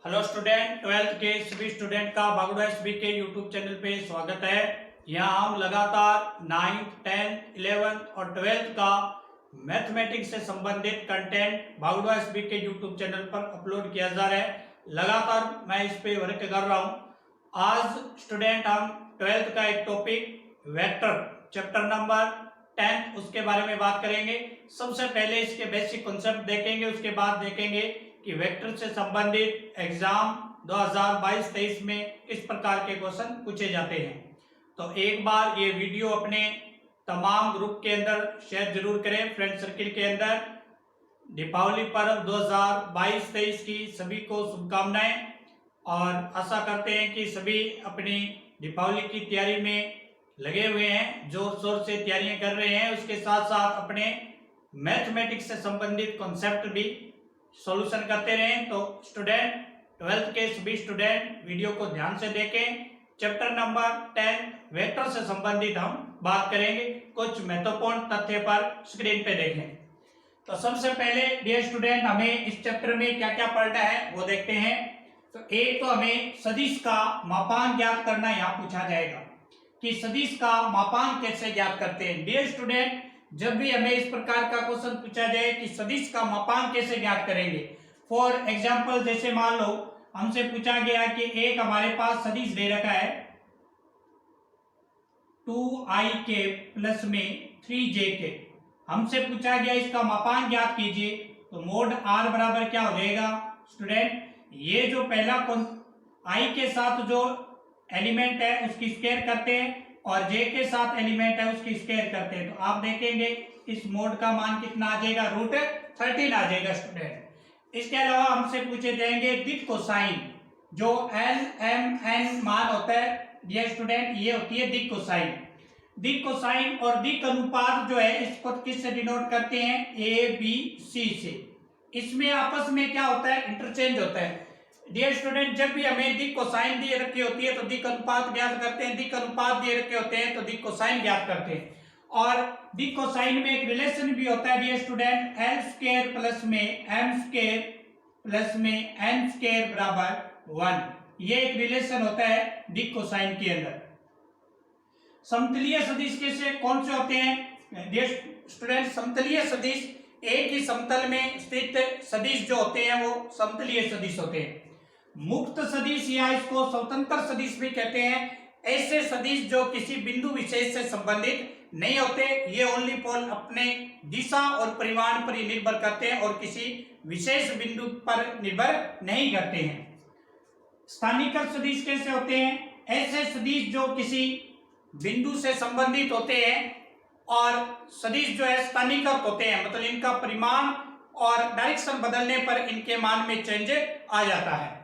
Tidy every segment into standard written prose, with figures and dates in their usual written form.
Hello student, twelfth के सभी student का भागुड़ा एसबी के यूट्यूब चैनल पे स्वागत है। यहाँ हम लगातार 9th, 10th, 11th और 12th का मैथमेटिक्स से संबंधित कंटेंट भागुड़ा एसबी के यूट्यूब चैनल पर अपलोड किया जा रहा है। लगातार मैं इस पे वर्क कर रहा हूँ। आज स्टूडेंट हम 12th का एक टॉपिक वेक्टर चैप्टर नंबर 10 उसके बारे में बात करेंगे। सबसे पहले इसके बेसिक कॉन्सेप्ट देखेंगे, उसके बाद देखेंगे कि वेक्टर से संबंधित एग्जाम 2022-23 में किस प्रकार के क्वेश्चन पूछे जाते हैं। तो एक बार ये वीडियो अपने तमाम ग्रुप के अंदर शेयर जरूर करें, फ्रेंड सर्किल के अंदर। दीपावली पर्व 2022-23 की सभी को शुभकामनाएं और आशा करते हैं कि सभी अपनी दीपावली की तैयारी में लगे हुए हैं, जोर शोर से तैयारियां कर रहे हैं। उसके साथ साथ अपने मैथमेटिक्स से संबंधित कॉन्सेप्ट भी सॉल्यूशन करते रहें। तो स्टूडेंट, 12th के सभी स्टूडेंट वीडियो को ध्यान से देखें। चैप्टर नंबर 10 वेक्टर से संबंधित हम बात करेंगे। कुछ महत्वपूर्ण तथ्य पर स्क्रीन पे देखें। तो सबसे पहले डियर स्टूडेंट, हमें इस चैप्टर में क्या क्या पढ़ना है वो देखते हैं। तो एक तो हमें सदिश का मापांक ज्ञात करना यहाँ पूछा जाएगा कि सदिश का मापांक कैसे ज्ञात करते हैं। डियर स्टूडेंट, जब भी हमें इस प्रकार का क्वेश्चन पूछा जाए कि सदिश का मापांक कैसे ज्ञात करेंगे, फॉर एग्जांपल जैसे मान लो हमसे पूछा गया कि एक हमारे पास सदिश दे रखा है 2i प्लस में 3j। हमसे पूछा गया इसका मापांक ज्ञात कीजिए। तो मोड r बराबर क्या हो जाएगा स्टूडेंट, ये जो पहला i के साथ जो एलिमेंट है उसकी स्क्वायर करते हैं और j के साथ एलिमेंट है उसकी स्क्वायर करते हैं। तो आप देखेंगे इस मोड का मान कितना आ जाएगा, √13 आ जाएगा स्टूडेंट। इसके अलावा हमसे पूछे जाएंगे दिक कोसाइन, जो LMN मान होता है ये स्टूडेंट, ये होती है दिक कोसाइन। दिक कोसाइन और दिक अनुपात जो है इसको किससे डिनोट करते हैं, ABC से। इसमें आपस में क्या होता है, इंटरचेंज होता है। डियर स्टूडेंट, जब भी हमें दिक कोसाइन दिए रखी होती है तो दिक अनुपात ज्ञात करते हैं, दिक अनुपात दिए रखे होते हैं तो दिक कोसाइन ज्ञात करते हैं। और दिक कोसाइन में एक रिलेशन भी होता है डियर स्टूडेंट, L² प्लस में M² प्लस में N² बराबर 1। ये एक रिलेशन होता है दिक कोसाइन के अंदर। समतलीय सदिश कैसे कौन से होते हैं डियर स्टूडेंट, समतलीय सदिश एक ही समतल में स्थित सदिश जो होते हैं वो समतलीय सदिश होते हैं। मुक्त सदिश या इसको स्वतंत्र सदिश भी कहते हैं। ऐसे सदिश जो किसी बिंदु विशेष से संबंधित नहीं होते, ये ओनली फॉर अपने दिशा और परिमाण पर ही निर्भर करते हैं और किसी विशेष बिंदु पर निर्भर नहीं करते हैं। स्थानीयकृत सदिश कैसे होते हैं, ऐसे सदिश जो किसी बिंदु से संबंधित होते हैं और सदिश जो है स्थानीयकृत होते हैं, मतलब इनका परिमाण और डायरेक्शन बदलने पर इनके मान में चेंज आ जाता है।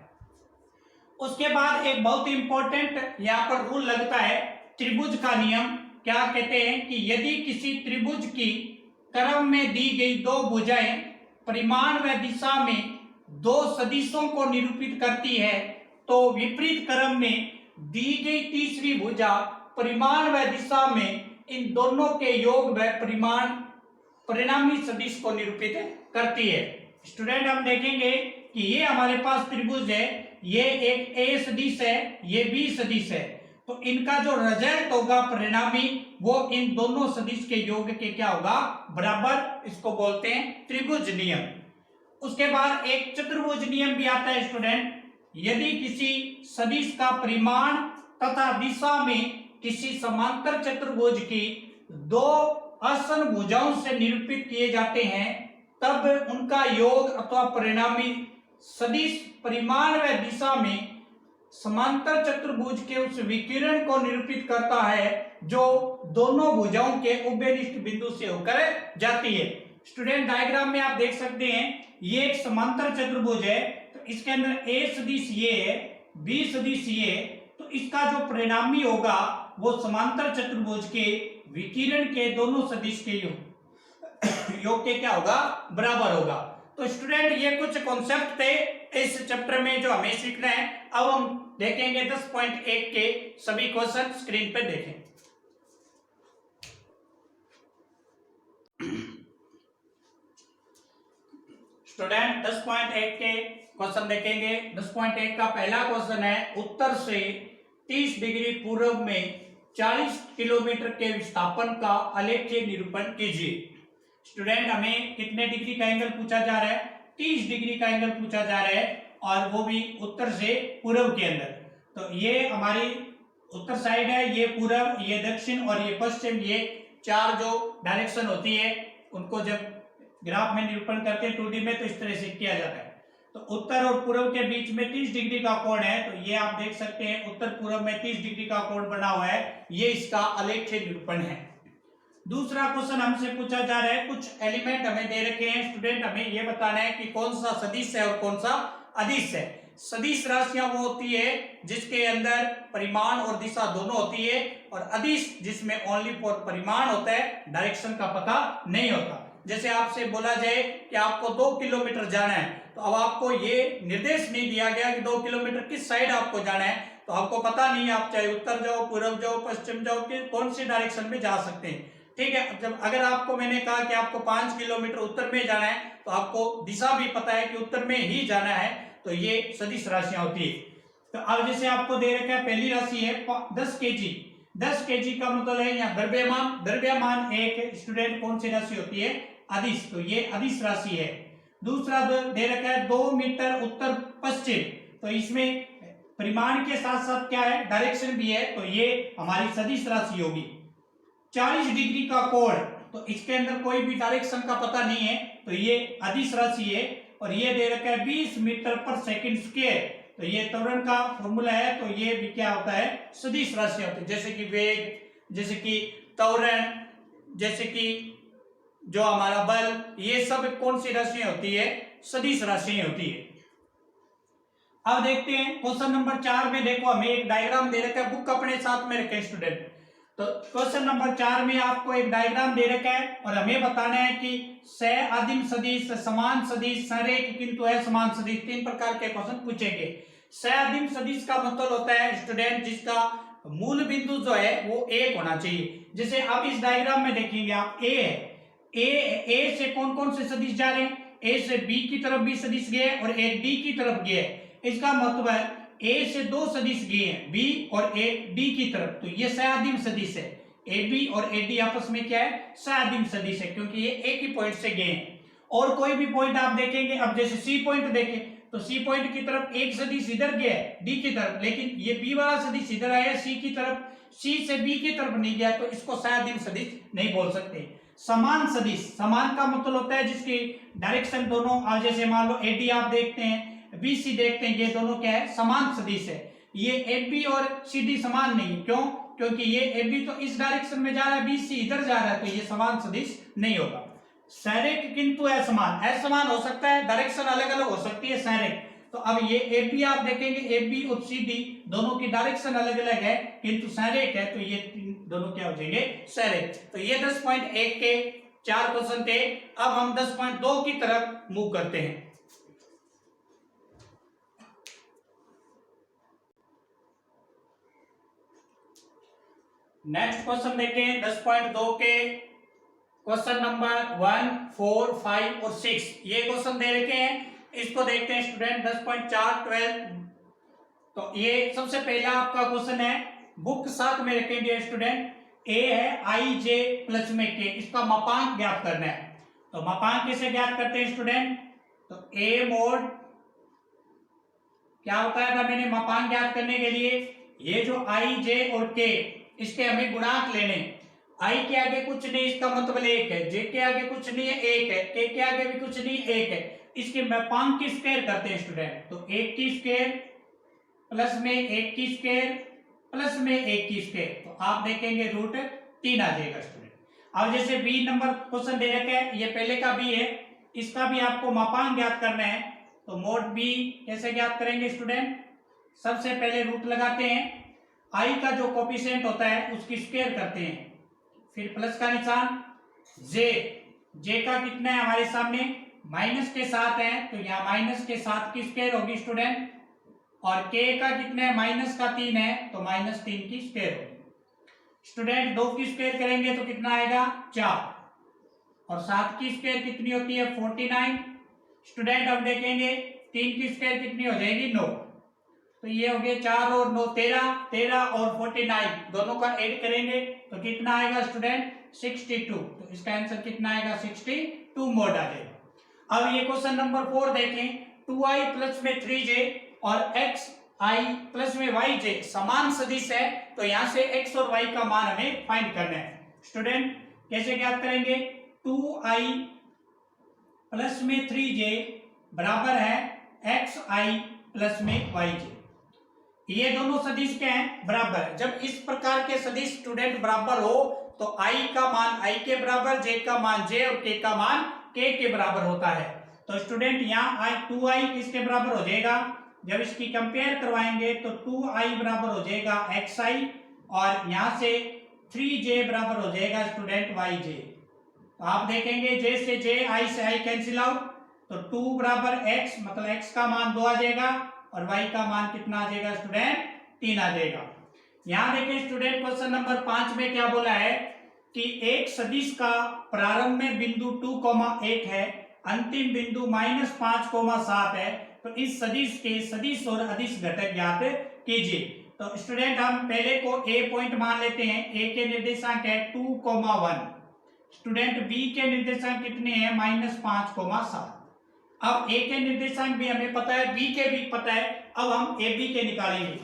उसके बाद एक बहुत ही इंपॉर्टेंट यहाँ पर रूल लगता है, त्रिभुज का नियम। क्या कहते हैं कि यदि किसी त्रिभुज की क्रम में दी गई दो भुजाएं परिमाण व दिशा में दो सदिशों को निरूपित करती है तो विपरीत क्रम में दी गई तीसरी भुजा परिमाण व दिशा में इन दोनों के योग व परिणामी सदिश को निरूपित करती है। स्टूडेंट, हम देखेंगे कि ये हमारे पास त्रिभुज है, ये एक A सदिश है, ये B सदिश है। तो इनका जो रिजल्ट होगा परिणामी, वो इन दोनों सदिश के योग के क्या होगा, बराबर। इसको बोलते हैं त्रिभुज नियम। उसके बाद एक चतुर्भुज नियम भी आता है स्टूडेंट। यदि किसी सदिश का परिमाण तथा दिशा में किसी समांतर चतुर्भुज की दो आसन भुजाओं से निरूपित किए जाते हैं तब उनका योग अथवा परिणामी सदिश परिमाण व दिशा में समांतर चतुर्भुज के उस विकिरण को निरूपित करता है जो दोनों भुजाओं के उभयनिष्ठ बिंदु से होकर जाती है। स्टूडेंट, डायग्राम में आप देख सकते हैं ये एक समांतर चतुर्भुज है, तो इसके अंदर A सदिश ये है, B सदिश ये, तो इसका जो परिणामी होगा वो समांतर चतुर्भुज के विकिरण के दोनों सदिश के योग के क्या होगा, बराबर होगा। तो स्टूडेंट, ये कुछ कॉन्सेप्ट थे इस चैप्टर में जो हमें सीखना है। अब हम देखेंगे 10.1 के सभी क्वेश्चन, स्क्रीन पे देखें। स्टूडेंट 10.1 के क्वेश्चन देखेंगे। 10.1 का पहला क्वेश्चन है, उत्तर से 30 डिग्री पूर्व में 40 किलोमीटर के विस्थापन का आलेखीय निरूपण कीजिए। स्टूडेंट हमें कितने डिग्री का एंगल पूछा जा रहा है? 30 डिग्री का एंगल पूछा जा रहा है, और वो भी उत्तर से पूर्व के अंदर। तो ये हमारी उत्तर साइड है, ये पूर्व, ये दक्षिण और ये पश्चिम, ये चार जो डायरेक्शन होती है उनको जब ग्राफ में निरूपण करते हैं 2D में, तो इस तरह से किया जाता है। तो उत्तर और पूर्व के बीच में 30 डिग्री का कोण है, तो ये आप देख सकते हैं उत्तर पूर्व में 30 डिग्री का कोण बना हुआ है, ये इसका आलेखीय निरूपण है। दूसरा क्वेश्चन हमसे पूछा जा रहा है, कुछ एलिमेंट हमें दे रखे हैं। स्टूडेंट हमें ये बताना है कि कौन सा सदिश है और कौन सा अदिश है। सदिश राशियां वो होती है जिसके अंदर परिमाण और दिशा दोनों होती है, और अदिश जिसमें ओनली फॉर परिमाण होता है, डायरेक्शन का पता नहीं होता। जैसे आपसे बोला जाए कि आपको 2 किलोमीटर जाना है, तो अब आपको ये निर्देश नहीं दिया गया कि 2 किलोमीटर किस साइड आपको जाना है, तो आपको पता नहीं है, आप चाहे उत्तर जाओ, पूर्व जाओ, पश्चिम जाओ, कि कौन सी डायरेक्शन में जा सकते हैं। ठीक है, जब अगर आपको मैंने कहा कि आपको 5 किलोमीटर उत्तर में जाना है, तो आपको दिशा भी पता है कि उत्तर में ही जाना है, तो ये सदिश राशियां होती है। तो अब जैसे आपको दे रखा है, पहली राशि है 10 केजी। 10 केजी का मतलब है यहाँ द्रव्यमान। द्रव्यमान एक स्टूडेंट कौन सी राशि होती है? अदिश, तो ये अदिश राशि है। दूसरा दे रखा है 2 मीटर उत्तर पश्चिम, तो इसमें परिमाण के साथ साथ क्या है? डायरेक्शन भी है, तो ये हमारी सदिश राशि होगी। 40 डिग्री का कोण, तो इसके अंदर कोई भी डायरेक्शन का पता नहीं है, तो ये अदिश राशि है। और ये दे रखा है 20 मीटर पर सेकंड स्क्वायर, तो ये त्वरण का फॉर्मूला है, तो ये भी क्या होता है? सदिश राशि होती है। जैसे कि वेग, जैसे कि त्वरण, जैसे कि जो हमारा बल, ये सब कौन सी राशियां होती है? सदिश राशियां होती है। अब देखते हैं क्वेश्चन नंबर 4 में। देखो हमें एक डायग्राम दे रखा है, बुक अपने साथ में रखें स्टूडेंट। तो क्वेश्चन नंबर 4 में आपको एक डायग्राम दे रखा है, और हमें बताना है कि सआदिम सदिश, समान सदिश, संरेख किंतु असमान सदिश, 3 प्रकार के क्वेश्चन पूछेंगे। सआदिम सदिश का मतलब होता है स्टूडेंट जिसका मूल बिंदु जो है वो 1 होना चाहिए। जैसे आप इस डायग्राम में देखेंगे, आप ए है, ए से कौन कौन से सदिश जा रहे हैं? ए से बी की तरफ भी सदिश गए और एक डी की तरफ गए। इसका मतलब है ए से 2 सदिश गए हैं, बी और एक डी की तरफ, तो ये सआदिम सदिश है। ए बी और ए डी आपस में क्या है? सआदिम सदिश है, क्योंकि ये एक ही पॉइंट से गए हैं। और कोई भी पॉइंट आप देखेंगे, अब जैसे सी पॉइंट देखें, तो सी पॉइंट की तरफ एक सदिश इधर गया है डी की तरफ, लेकिन ये बी वाला सदिश इधर आया सी की तरफ, सी से बी की तरफ नहीं गया, तो इसको सआदिम सदिश नहीं बोल सकते। समान सदिश, समान का मतलब होता है जिसकी डायरेक्शन दोनों, जैसे मान लो एडी आप देखते हैं, बीसी देखते हैं, ये दोनों क्या है? समान सदिश है। ये एबी और सीडी समान नहीं, क्यों? क्योंकि ये एबी तो इस डायरेक्शन में जा रहा है, बीसी इधर जा रहा है, तो ये समान सदिश नहीं होगा। संरेख किंतु असमान, असमान हो सकता है, डायरेक्शन अलग अलग हो सकती है संरेख। तो अब ये एबी आप देखेंगे, एबी और सीडी दोनों की डायरेक्शन अलग अलग है, किंतु संरेख है, तो ये दोनों क्या हो जाएंगे? संरेख। तो ये 10.1 के 4 क्वेश्चन थे। अब हम 10.2 की तरफ मूव करते हैं। नेक्स्ट क्वेश्चन देखें 10.2 के क्वेश्चन नंबर 1, 4, 5 और 6, ये क्वेश्चन दे रखे हैं। इसको देखते हैं स्टूडेंट। 10.4, 12, तो ये सबसे पहला आपका क्वेश्चन है, बुक साथ में रखेंगे स्टूडेंट। ए है आई जे प्लस में के, इसका मापांक ज्ञात करना है। तो मापांक कैसे ज्ञात करते हैं स्टूडेंट? तो ए मोड क्या होता है? मैंने मापांक ज्ञात करने के लिए ये जो आई जे और के, इसके हमें गुणांक लेने। आई के आगे कुछ नहीं, इसका मतलब 1 है, जे के आगे कुछ नहीं है, 1 है, के आगे भी कुछ नहीं, 1 है। इसके मापांक की स्क्वायर करते हैं स्टूडेंट। तो 1 की स्क्वायर प्लस में 1 की स्क्वायर प्लस में 1 की स्क्वायर, तो आप देखेंगे √3 आ जाएगा स्टूडेंट। अब जैसे बी नंबर क्वेश्चन दे रखा है, ये पहले का बी है, इसका भी आपको मापांक ज्ञात करना है। तो मोड बी कैसे ज्ञात करेंगे स्टूडेंट? सबसे पहले रूट लगाते हैं, आई का जो कोफिशिएंट होता है उसकी स्क्वायर करते हैं, फिर प्लस का निशान, जे का कितना है हमारे सामने? माइनस के 7 है, तो यहाँ माइनस के 7 की स्क्वायर होगी स्टूडेंट। और के का कितना है? माइनस का 3 है, तो -3 की स्क्वायर होगी स्टूडेंट। 2 की स्क्वायर करेंगे तो कितना आएगा? 4, और 7 की स्क्वायर कितनी होती है? 49, स्टूडेंट हम देखेंगे 3 की स्क्वायर कितनी हो जाएगी 9, तो ये हो गए 4 और 9 13, 13 और 49 दोनों का ऐड करेंगे तो कितना आएगा स्टूडेंट 62। तो इसका आंसर कितना आएगा 62 मोड आ जाएगा। अब ये क्वेश्चन नंबर 4 देखें, 2i प्लस में 3j और xi प्लस में yj समान सदिश है, तो यहां से x और y का मान हमें फाइंड करना है। स्टूडेंट कैसे ज्ञात करेंगे, 2i प्लस में 3j बराबर है xi प्लस में yj। ये दोनों सदिश क्या हैं, बराबर। जब इस प्रकार के सदिश स्टूडेंट बराबर हो तो i का मान i के बराबर, j का मान j और k का मान k के बराबर होता है। तो स्टूडेंट यहाँ 2i किसके बराबर हो जाएगा, जब इसकी कंपेयर करवाएंगे तो 2i बराबर हो जाएगा xi और यहाँ से 3j बराबर हो जाएगा स्टूडेंट yj। तो आप देखेंगे j से j, i से i कैंसिल आउट, तो 2 बराबर x मतलब x का मान 2 आ जाएगा और y का मान कितना आ जाएगा स्टूडेंट 3 आ जाएगा। यहां देखें स्टूडेंट क्वेश्चन नंबर 5 में क्या बोला है कि एक सदिश का प्रारंभ में बिंदु 2,1 है, अंतिम बिंदु -5,7 है, तो इस सदिश के सदिश और अदिश घटक ज्ञात कीजिए। तो स्टूडेंट हम पहले को a पॉइंट मान लेते हैं, a के निर्देशांक है 2,1, स्टूडेंट b के निर्देशांक कितने हैं -5,7। अब a के निर्देशांक भी हमें पता है, b के भी पता है, अब हम ab के निकालेंगे।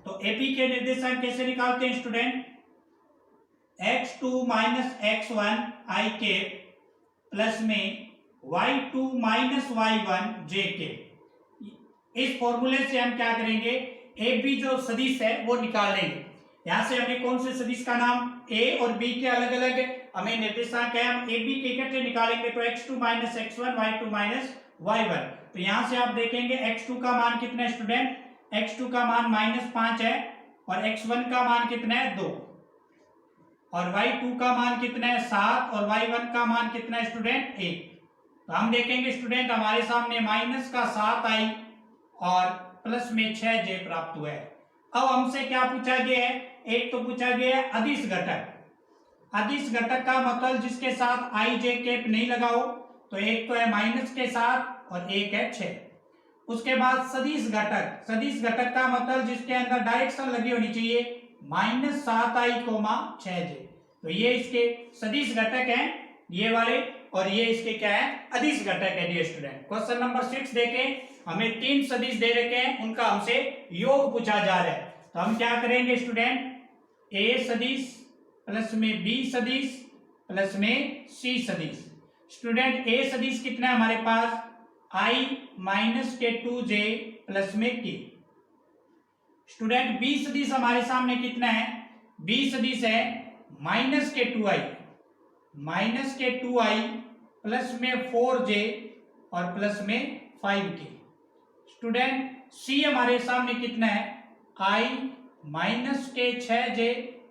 तो ab के निर्देशांक कैसे निकालते हैं स्टूडेंट, x2 x1 i के प्लस में y2 y1 j के। इस फॉर्मूले से हम क्या करेंगे, ab जो सदिश है वो निकाल लेंगे। यहां से हमें कौन से सदिश का नाम, a और b के अलग अलग हमें निर्देशांक है, हम ab के इकट्ठे निकालेंगे तो x2 x1 y2 y1। तो यहां से आप देखेंगे x2 का मान कितना है स्टूडेंट, x2 का मान -5 है और x1 का मान कितना है 2 और y2 का मान कितना है 7 और y1 का मान कितना है स्टूडेंट 1। तो हम देखेंगे स्टूडेंट हमारे सामने -7i और प्लस में 6j प्राप्त हुआ है। अब हमसे क्या पूछा गया है, एक तो पूछा गया है अदिश घटक। अदिश घटक का मतलब जिसके साथ i j कैप नहीं लगाओ, तो एक तो है माइनस के साथ और एक है 6। उसके बाद सदिश घटक, सदिश घटक का मतलब जिसके अंदर डायरेक्शन लगी होनी चाहिए -7i 6j। तो ये इसके सदिश घटक हैं ये वाले, और ये इसके क्या है अदिश घटक है डियर स्टूडेंट। क्वेश्चन नंबर 6 देखें, हमें 3 सदिश दे रखे हैं, उनका हमसे योग पूछा जा रहा है। तो हम क्या करेंगे स्टूडेंट, a सदिश प्लस में b सदिश प्लस में c सदिश। स्टूडेंट a सदिश कितना है हमारे पास, i माइनस के 2j प्लस में k। स्टूडेंट b सदिश हमारे सामने कितना है, b सदिश है माइनस के 2i प्लस में 4j और प्लस में 5k। स्टूडेंट c हमारे सामने कितना है, i माइनस के 6j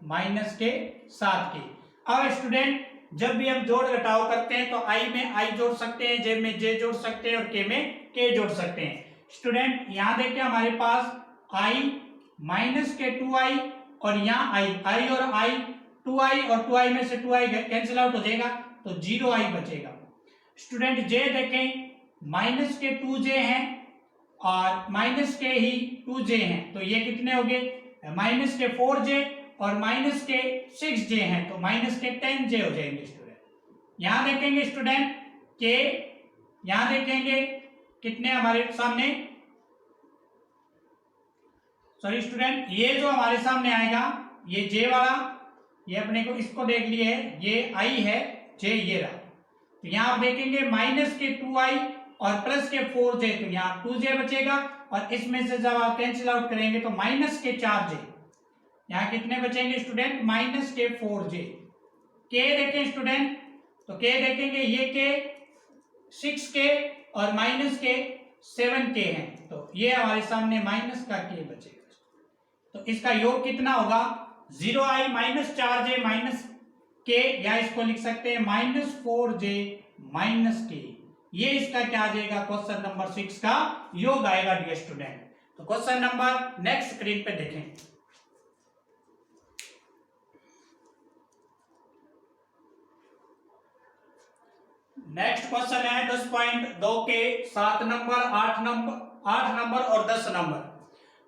माइनस के 7k। अब स्टूडेंट जब भी हम जोड़ घटाव करते हैं तो i में i जोड़ सकते हैं, j में j जोड़ सकते हैं और k में k जोड़ सकते हैं। स्टूडेंट यहां देखिए हमारे पास i माइनस के 2i और यहाँ i और i 2i और 2i में से 2i कैंसिल आउट हो जाएगा तो 0i बचेगा। स्टूडेंट j देखें माइनस के 2j हैं और माइनस के ही 2j हैं, तो ये कितने हो गए, माइनस के 4j और माइनस के 6j हैं, तो माइनस के 10j हो जाएंगे। स्टूडेंट यहां देखेंगे स्टूडेंट k, यहां देखेंगे कितने हमारे सामने, सॉरी स्टूडेंट ये जो हमारे सामने आएगा ये j वाला, ये अपने को इसको देख लिए है, ये i है, j ये रहा। तो यहां आप देखेंगे माइनस के 2i और प्लस के 4j, तो यहाँ 2j बचेगा और इसमें से जब आप कैंसिल आउट करेंगे तो माइनस के 4j, यहाँ कितने बचेंगे स्टूडेंट माइनस के 4j। k देखें स्टूडेंट, तो k देखेंगे ये k 6k और माइनस के 7k है, तो ये हमारे सामने माइनस का k बचेगा। तो इसका योग कितना होगा, 0i minus 4j minus k, या इसको लिख सकते हैं -4j माइनस k। ये इसका क्या आ जाएगा, क्वेश्चन नंबर 6 का योग आएगा डियर स्टूडेंट। तो क्वेश्चन नंबर नेक्स्ट स्क्रीन पे देखें, नेक्स्ट क्वेश्चन है 10.2 के 7 नंबर 8 नंबर और 10 नंबर।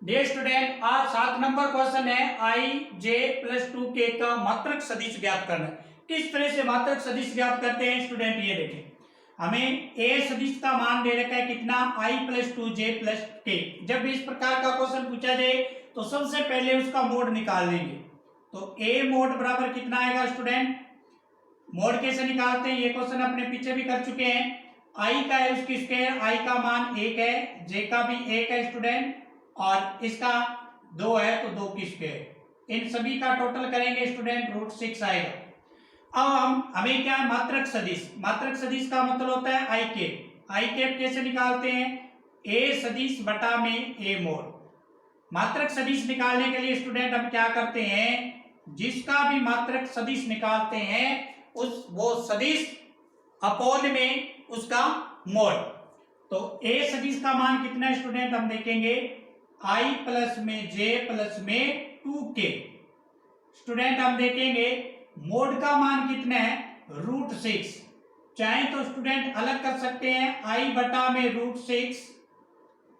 डियर स्टूडेंट, आज 7 नंबर क्वेश्चन है i j प्लस 2k का मात्रक सदिश ज्ञात करना। किस तरह से मात्रक सदिश ज्ञात करते हैं स्टूडेंट, ये देखें। हमें a सदिश का मान दे रखा है कितना, i plus 2j plus k। जब इस प्रकार का क्वेश्चन पूछा जाए तो सबसे पहले उसका मोड निकाल लेंगे। तो a मोड बराबर कितना आएगा स्टूडेंट, मोड कैसे निकालते हैं ये क्वेश्चन अपने पीछे भी कर चुके हैं। i का है उसकी स्क्वायर, i का मान 1 है, j का भी 1 है स्टूडेंट, और इसका 2 है तो 2 की स्क्वायर। इन सभी का टोटल करेंगे स्टूडेंट √6 आएगा। अब हमें क्या है, मात्रक सदिश। मात्रक सदिश का मतलब होता है i कैप। i कैप कैसे निकालते हैं, a सदिश बटा में a मोड। मात्रक सदिश निकालने के लिए स्टूडेंट हम क्या करते हैं, जिसका भी मात्रक सदिश निकालते हैं वो सदिश अपोन में उसका मोड। तो a सदिश का मान कितना है स्टूडेंट, हम देखेंगे i प्लस में j प्लस में 2k। स्टूडेंट हम देखेंगे मोड का मान कितना है, √6। चाहे तो स्टूडेंट अलग कर सकते हैं, i बटा में √6,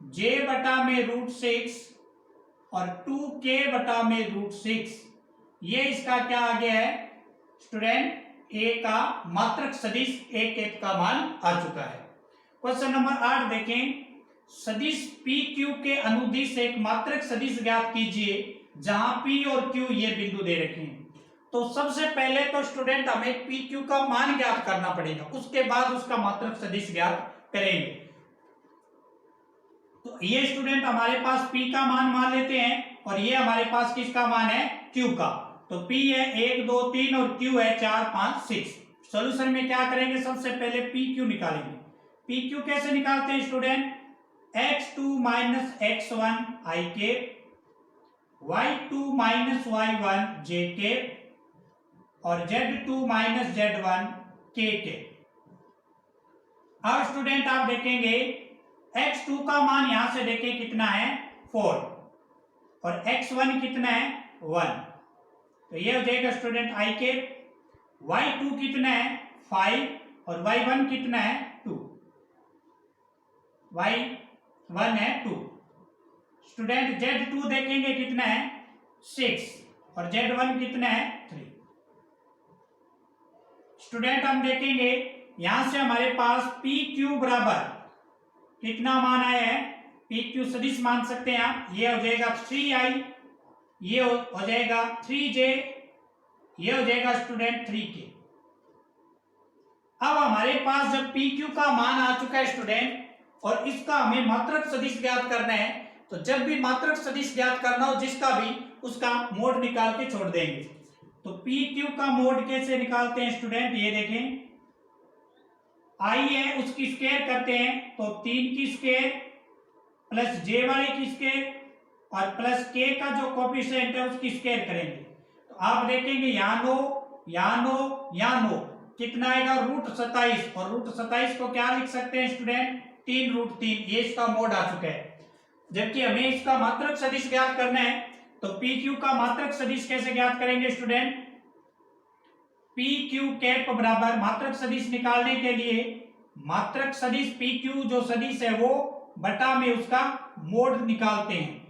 j बटा में √6 और 2k बटा में √6। ये इसका क्या आ गया है स्टूडेंट, a का मात्रक सदिश a कैप का मान आ चुका है। क्वेश्चन नंबर 8 देखें। सदिश PQ के अनुदिश एक मात्रक सदिश ज्ञात कीजिए जहां P और Q ये बिंदु दे रखे हैं। तो सबसे पहले तो स्टूडेंट हमें PQ का मान ज्ञात करना पड़ेगा, उसके बाद उसका मात्रक सदिश ज्ञात करेंगे। तो ये स्टूडेंट हमारे पास P का मान लेते हैं, और ये हमारे पास किसका मान है, Q का। तो P है 1 2 3 और Q है 4 5 6। सॉल्यूशन में क्या करेंगे, सबसे पहले PQ निकालेंगे। PQ कैसे निकालते हैं student, x2 minus x1 i cap, y2 minus y1 j cap और z2 minus z1 k cap. अब स्टूडेंट आप देखेंगे x2 का मान यहां से देखें कितना है 4 और x1 कितना है 1। तो ये हो जाएगा स्टूडेंट i कैप। y2 कितना है 5 और y1 कितना है 2, y1 है 2। स्टूडेंट z2 देखेंगे कितना है 6 और z1 कितना है 3। स्टूडेंट हम देखेंगे यहां से हमारे पास PQ बराबर कितना मान आया है, PQ सदिश मान सकते हैं आप। ये हो जाएगा 3i, ये हो जाएगा 3j, ये हो जाएगा स्टूडेंट 3k। अब हमारे पास जब PQ का मान आ चुका है स्टूडेंट और इसका हमें मात्रक सदिश ज्ञात करना है, तो जब भी मात्रक सदिश ज्ञात करना हो जिसका भी, उसका मोड निकाल के छोड़ देंगे। तो PQ का मोड कैसे निकालते हैं स्टूडेंट, ये देखें। i है उसकी स्क्वायर करते हैं तो 3 की स्क्वायर प्लस j वाले की स्क्वायर और प्लस k का जो कोफिशिएंट है उसकी स्क्वायर करेंगे। तो आप देखेंगे यहाँ 9 कितना आएगा √27, और √27 को क्या लिख सकते हैं स्टूडेंट 3√3। ये इसका मोड आ चुका है। जबकि हमें इसका मात्रक सदिश ज्ञात करना है, तो PQ का मात्रक सदिश कैसे ज्ञात करेंगे स्टूडेंट, PQ कैप बराबर मात्रक सदिश निकालने के लिए मात्रक सदिश PQ जो सदिश है वो बटा में उसका मोड निकालते हैं।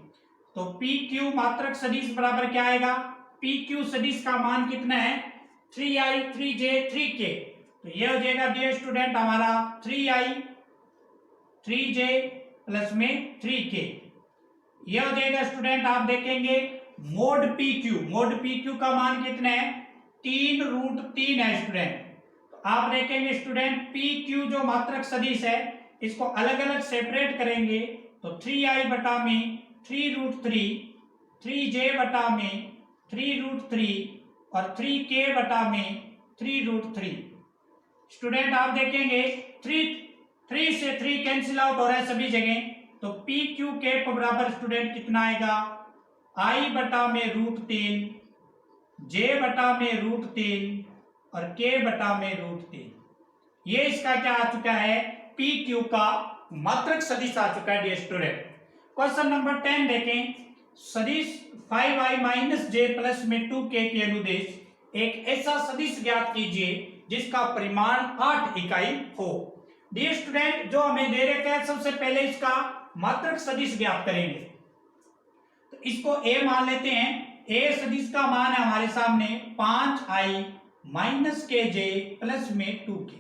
तो PQ मात्रक सदिश बराबर क्या आएगा, PQ सदिश का मान कितना है 3i 3j 3k। तो ये हो जाएगा डियर स्टूडेंट हमारा 3i 3j प्लस में 3k। ये हो जाएगा स्टूडेंट आप देखेंगे मोड PQ का मान कितना है 3√3 है स्टूडेंट। तो आप देखेंगे स्टूडेंट PQ जो मात्रक सदिश है इसको अलग अलग सेपरेट करेंगे, तो 3i बटा में 3√3, 3j बटा में 3√3 और 3k बटा में 3√3। स्टूडेंट आप देखेंगे 3 से 3 कैंसिल आउट हो रहा है सभी जगह, तो PQ कैप बराबर स्टूडेंट कितना आएगा i बटा में √3, j बटा में √3 और k बटा में √3। ये इसका क्या आ चुका है PQ का मात्रक सदिश आ चुका है डियर स्टूडेंट। क्वेश्चन नंबर 10 देखें। सदिश 5i माइनस j प्लस में 2k के अनुदेश एक ऐसा सदिश ज्ञात कीजिए जिसका परिमाण 8 इकाई हो। डियर स्टूडेंट, जो हमें दे रखा है, सबसे पहले इसका मात्रक सदिश ज्ञात करेंगे। तो इसको a मान लेते हैं। a सदिश का मान है हमारे सामने 5i माइनस के जे प्लस में 2k।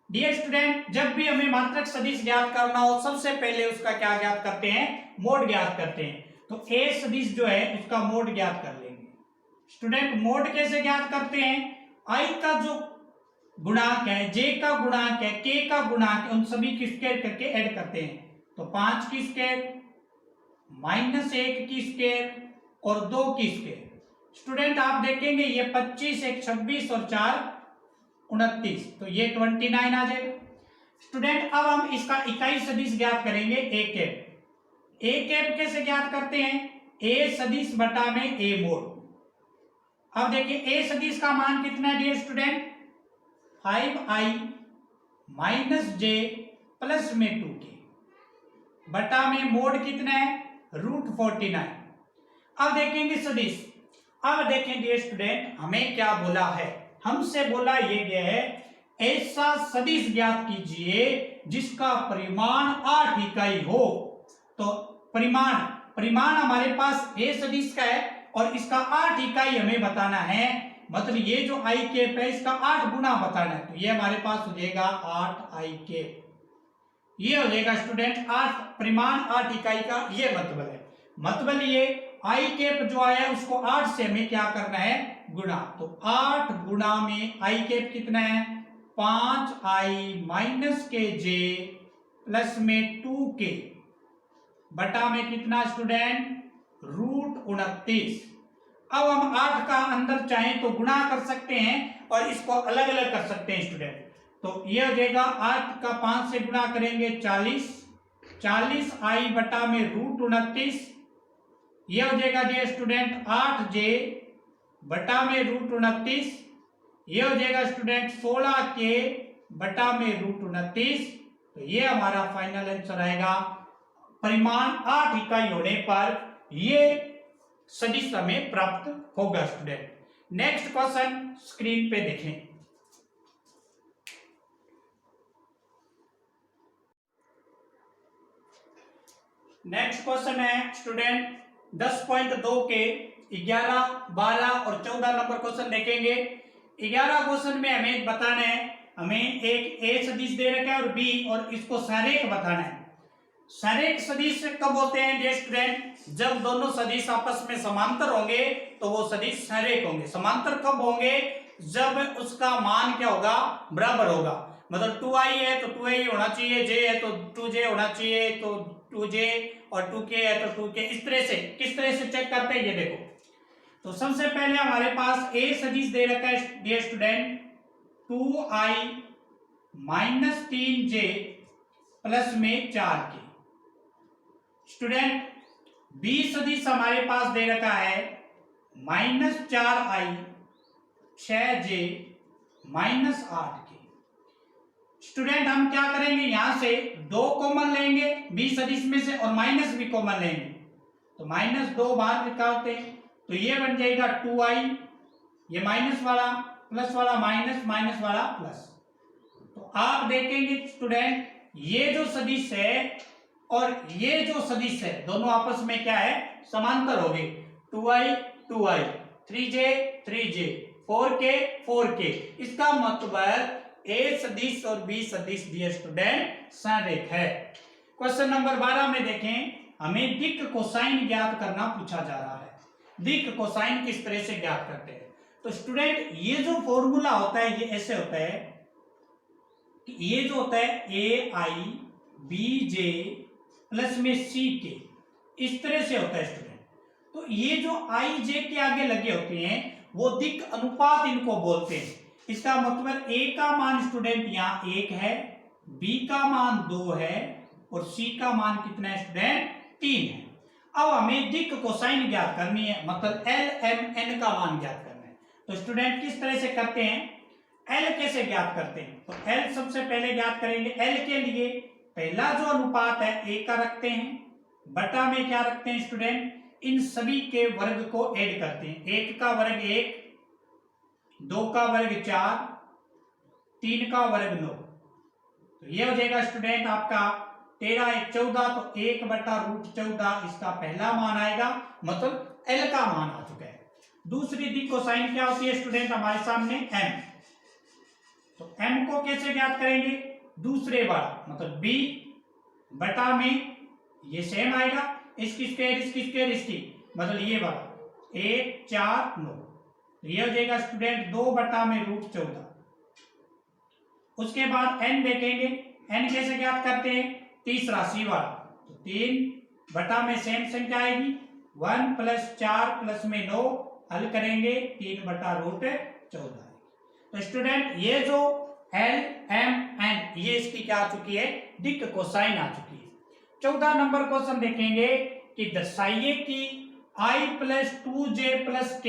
डियर स्टूडेंट, जब भी हमें मात्रक सदिश ज्ञात करना हो, सबसे पहले उसका क्या ज्ञात करते हैं? मोड ज्ञात करते हैं। तो a सदिश जो है उसका मोड ज्ञात कर लेंगे। स्टूडेंट, मोड कैसे ज्ञात करते हैं? i का जो गुणांक है, j का गुणांक है, k का गुणांक है, उन सभी की स्क्वायर करके ऐड करते हैं। तो 5 की स्क्वायर माइनस 1 की स्क्वायर और 2 की स्क्वायर। स्टूडेंट, आप देखेंगे ये 25 1 26 और 4 29, तो ये 29 आ जाएगा। स्टूडेंट, अब हम इसका इकाई सदिश ज्ञात करेंगे a कैप। a कैप कैसे ज्ञात करते हैं? a सदिश बटा में a मोड। अब देखिए a सदिश का मान कितना है dear student? 5i minus j plus में 2k बटा में मोड कितना है? √49। अब देखेंगे सदिश। अब देखें डियर स्टूडेंट, हमें क्या बोला है? हमसे बोला ये गया है ऐसा सदिश ज्ञात कीजिए जिसका परिमाण 8 इकाई हो। तो परिमाण हमारे पास a सदिश का है और इसका 8 इकाई हमें बताना है। मतलब ये जो i कैप है इसका 8 गुना बताना है। तो ये हमारे पास हो जाएगा 8i कैप। ये हो जाएगा स्टूडेंट 8 परिमाण 8 इकाई का, ये मतलब है। मतलब ये i कैप जो आया उसको 8 से हमें क्या करना है? गुणा। तो 8 गुणा में i कैप कितना है? 5i माइनस के जे प्लस में 2k बटा में कितना स्टूडेंट? √29। अब हम 8 का अंदर चाहें तो गुणा कर सकते हैं और इसको अलग अलग कर सकते हैं स्टूडेंट। तो ये हो जाएगा 8 का 5 से गुणा करेंगे 40i बटा में √29। ये हो जाएगा डियर स्टूडेंट 8j बटा में √29। ये हो जाएगा स्टूडेंट 16k बटा में √29। तो ये हमारा फाइनल आंसर आएगा। परिमाण 8 इकाई होने पर ये सदिश हमें प्राप्त होगा स्टूडेंट। नेक्स्ट क्वेश्चन स्क्रीन पे देखें। नेक्स्ट क्वेश्चन है स्टूडेंट 10.2 के 11, 12 और 14 नंबर क्वेश्चन देखेंगे। 11 क्वेश्चन में हमें बताना है, हमें एक a सदिश दे रखा है और b, और इसको सरेख बताना है। सरेख सदिश कब होते हैं डियर स्टूडेंट? जब दोनों सदिश आपस में समांतर होंगे तो वो सदिश सरेख होंगे। समांतर कब होंगे? जब उसका मान क्या होगा? बराबर होगा। मतलब 2i है तो 2i होना चाहिए, j है तो 2j होना चाहिए, तो 2j और 2k है तो 2k। इस तरह से किस तरह से चेक करते हैं ये देखो। तो सबसे पहले हमारे पास a सदिश दे रखा है dear student 2i minus 3j plus में 4k। स्टूडेंट b सदिश हमारे पास दे रखा है minus 4i 6j minus 8k। Student हम क्या करेंगे? यहां से 2 कॉमन लेंगे b सदिश में से और माइनस भी कॉमन लेंगे। तो माइनस 2 बाहर निकालते हैं तो ये बन जाएगा 2i, ये माइनस वाला प्लस वाला माइनस, माइनस वाला प्लस। तो आप देखेंगे स्टूडेंट ये जो सदिश है और ये जो सदिश है दोनों आपस में क्या है? समांतर हो गए। 2i 2i, 3j 3j, 4k 4k। इसका मतलब a सदिश और b सदिश डियर स्टूडेंट सरेख है। क्वेश्चन नंबर 12 में देखें, हमें दिक् कोसाइन ज्ञात करना पूछा जा रहा है। दिक् कोसाइन किस तरह से ज्ञात करते हैं? तो स्टूडेंट ये जो फॉर्मूला होता है ये ऐसे होता है कि ये जो होता है ai bj प्लस में ck, इस तरह से होता है स्टूडेंट। तो ये जो i j के आगे लगे होते हैं वो दिक् अनुपात इनको बोलते हैं। इसका मतलब a का मान स्टूडेंट यहाँ 1 है, b का मान 2 है और c का मान कितना है स्टूडेंट? 3 है। अब हमें दिक् कोसाइन ज्ञात करनी है, मतलब LMN का मान ज्ञात करना है। तो स्टूडेंट किस तरह से करते हैं? L कैसे ज्ञात करते हैं? तो L सबसे पहले ज्ञात करेंगे। L के लिए पहला जो अनुपात है a का रखते हैं, बटा में क्या रखते हैं स्टूडेंट? इन सभी के वर्ग को ऐड करते हैं। 1 का वर्ग 1, 2 का वर्ग 4, 3 का वर्ग 9। तो ये हो जाएगा स्टूडेंट आपका 13 1 14, तो 1/√14 इसका पहला मान आएगा, मतलब एल का मान आ चुका है। दूसरी दी कोसाइन क्या होती है स्टूडेंट हमारे सामने एम। तो एम को कैसे ज्ञात करेंगे, दूसरे वाला मतलब बी बटा में ये सेम आएगा, इसकी स्क्वायर इसकी मतलब ये वाला 1 4 9। तो ये हो जाएगा स्टूडेंट 2/√14। उसके बाद एन देखेंगे, एन कैसे ज्ञात करते हैं, तीसरा सी वाला, तो 3 बटा में सेम संख्या आएगी 1 + 4 + में 9, हल करेंगे 3/√14। तो स्टूडेंट ये जो एल एम एन ये इसकी क्या आ चुकी है, दिक् कोसाइन आ चुकी है। 14 नंबर क्वेश्चन देखेंगे कि दर्शाइए कि I + 2j + k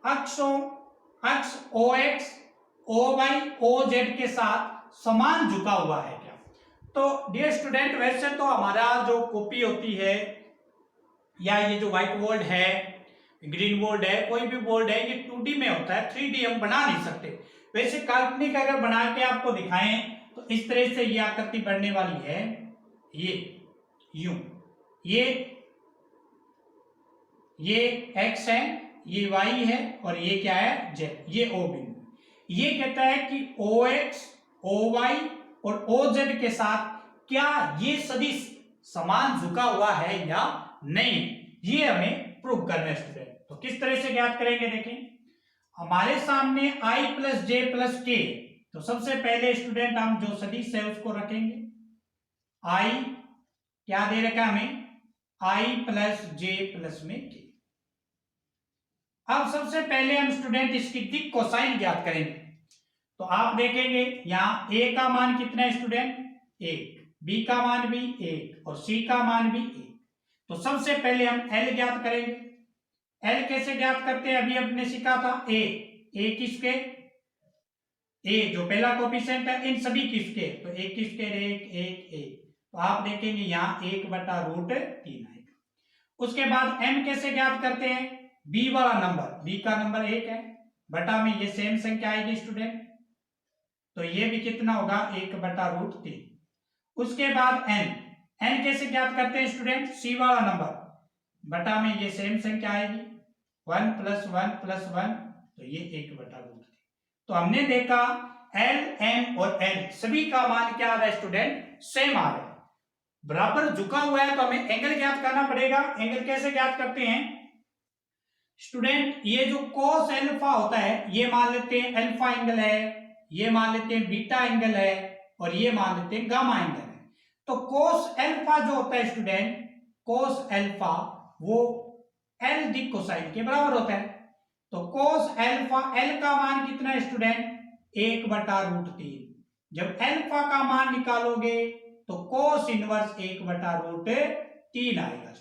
अक्षों अक्ष OX OY OZ के साथ समान झुका हुआ है क्या। तो डियर स्टूडेंट वैसे तो हमारा जो कॉपी होती है या ये जो व्हाइट बोर्ड है, ग्रीन बोर्ड है, कोई भी बोर्ड है, ये 2D में होता है, 3D हम बना नहीं सकते। वैसे काल्पनिक अगर बना के आपको दिखाएं तो इस तरह से ये आकृति बनने वाली है, ये यूं, ये x है, ये y है और ये क्या है z, ये O बिंदु। ये कहता है कि OX OY और OZ के साथ क्या ये सदिश समान झुका हुआ है या नहीं, ये हमें प्रूव करना है स्टूडेंट। तो किस तरह से ज्ञात करेंगे, देखें हमारे सामने I + j + k। तो सबसे पहले स्टूडेंट हम जो सदिश है उसको रखेंगे, I क्या दे रखा है हमें, I + j + में k। अब सबसे पहले हम स्टूडेंट इसकी दिक् कोसाइन ज्ञात करेंगे। तो आप देखेंगे यहां a का मान कितना है स्टूडेंट, 1, b का मान भी 1 और c का मान भी 1। तो सबसे पहले हम l ज्ञात करेंगे। l कैसे ज्ञात करते हैं, अभी हमने सीखा था a किसके, a जो पहला कोफिशिएंट है इन सभी किसके, तो 1 किसके 1 1 1। तो आप देखेंगे यहां 1/√3 आएगा। उसके बाद m कैसे ज्ञात करते हैं, b वाला नंबर, b का नंबर 1 है, बटा में ये सेम संख्या आएगी स्टूडेंट, तो ये भी कितना होगा 1/√3। उसके बाद n कैसे ज्ञात करते हैं स्टूडेंट, c वाला नंबर, बटा में ये सेम संख्या आएगी 1 + 1 + 1, तो ये 1/√3। तो हमने देखा l m और n सभी का मान क्या आ रहा है स्टूडेंट, सेम आ रहा है, बराबर झुका हुआ है। तो हमें एंगल ज्ञात करना पड़ेगा। एंगल कैसे ज्ञात करते हैं स्टूडेंट, ये जो cos अल्फा होता है ये मान लेते हैं अल्फा एंगल है, ये मान लेते हैं बीटा एंगल है और ये मान लेते हैं गामा एंगल है। तो cos अल्फा जो होता है स्टूडेंट, cos अल्फा वो L दिक् कोसाइन के बराबर होता है। तो cos अल्फा L का मान कितना है स्टूडेंट, 1/√3। जब अल्फा का मान निकालोगे तो cos इनवर्स 1/√3 आएगा।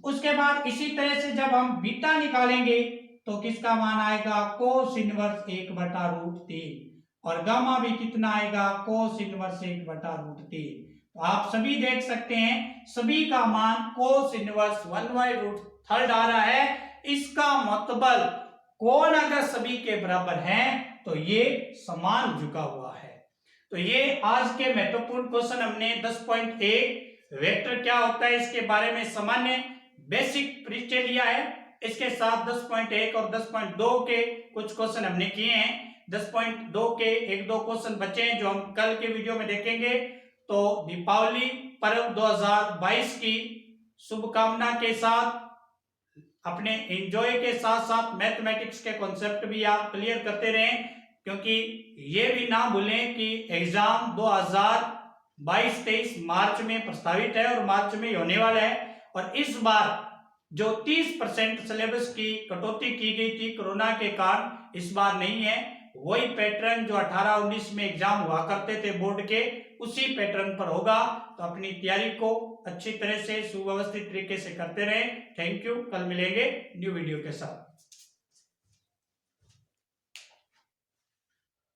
उसके बाद इसी तरह से जब हम बीटा निकालेंगे तो किसका मान आएगा, cos इनवर्स 1/√3 और गामा भी कितना आएगा, cos इनवर्स 1/√3। तो आप सभी देख सकते हैं सभी का मान cos इनवर्स 1/√3 आ रहा है। इसका मतलब कोण अगर सभी के बराबर हैं तो ये समान झुका हुआ है। तो ये आज के महत्वपूर्ण क्वेश्चन हमने 10.1 वेक्टर क्या होता है इसके बारे में सामान्य बेसिक परिचय लिया है। इसके साथ 10.1 और 10.2 के कुछ क्वेश्चन हमने किए हैं। 10.2 के 1-2 क्वेश्चन बचे हैं जो हम कल के वीडियो में देखेंगे। तो दीपावली पर्व 2022 की शुभकामना के साथ अपने एंजॉय के साथ साथ मैथमेटिक्स के कॉन्सेप्ट भी आप क्लियर करते रहें, क्योंकि ये भी ना भूलें कि एग्जाम 2022-23 मार्च में प्रस्तावित है और मार्च में होने वाला है। और इस बार जो 30% सिलेबस की कटौती की गई थी कोरोना के कारण, इस बार नहीं है। वही पैटर्न जो 18-19 में एग्जाम हुआ करते थे बोर्ड के, उसी पैटर्न पर होगा। तो अपनी तैयारी को अच्छी तरह से सुव्यवस्थित तरीके से करते रहें। थैंक यू, कल मिलेंगे न्यू वीडियो के साथ।